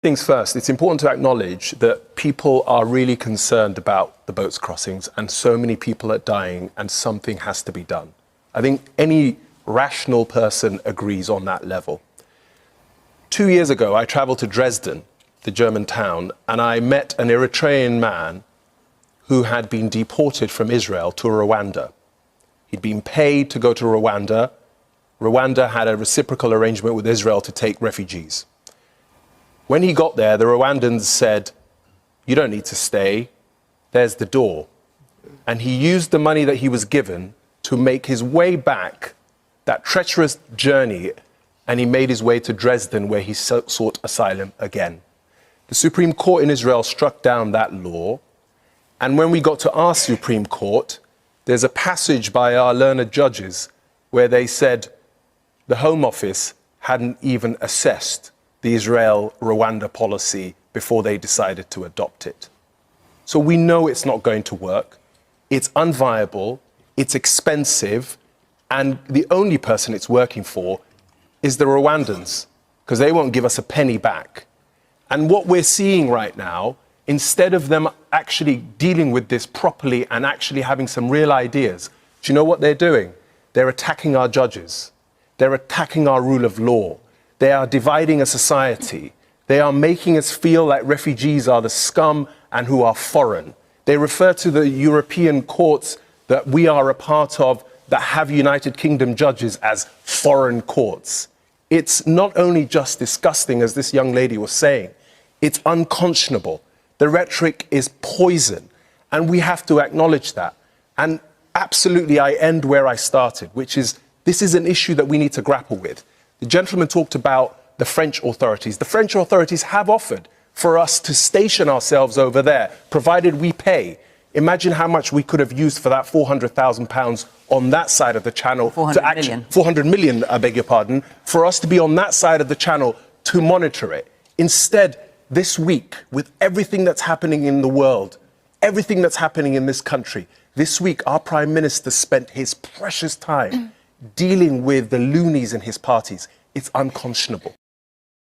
Things first, it's important to acknowledge that people are really concerned about the boats crossings and so many people are dying and something has to be done. I think any rational person agrees on that level. 2 years ago, I traveled to Dresden, the German town, and I met an Eritrean man who had been deported from Israel to Rwanda. He'd been paid to go to Rwanda. Rwanda had a reciprocal arrangement with Israel to take refugees. When he got there, the Rwandans said, "You don't need to stay, there's the door." And he used the money that he was given to make his way back, that treacherous journey, and he made his way to Dresden, where he sought asylum again. The Supreme Court in Israel struck down that law, and when we got to our Supreme Court, there's a passage by our learned judges where they said the Home Office hadn't even assessed the Israel-Rwanda policy before they decided to adopt it. So we know it's not going to work. It's unviable, it's expensive, and the only person it's working for is the Rwandans, because they won't give us a penny back. And what we're seeing right now, instead of them actually dealing with this properly and actually having some real ideas, do you know what they're doing? They're attacking our judges. They're attacking our rule of law. They are dividing a society. They are making us feel like refugees are the scum and who are foreign. They refer to the European courts that we are a part of that have United Kingdom judges as foreign courts. It's not only just disgusting, as this young lady was saying, it's unconscionable. The rhetoric is poison, and we have to acknowledge that. And absolutely, I end where I started, which is this is an issue that we need to grapple with. The gentleman talked about the French authorities. The French authorities have offered for us to station ourselves over there, provided we pay. Imagine how much we could have used for that £400,000 on that side of the channel. 400 million, I beg your pardon, for us to be on that side of the channel to monitor it. Instead, this week, with everything that's happening in the world, everything that's happening in this country, this week our Prime Minister spent his precious time dealing with the loonies in his parties. It's unconscionable.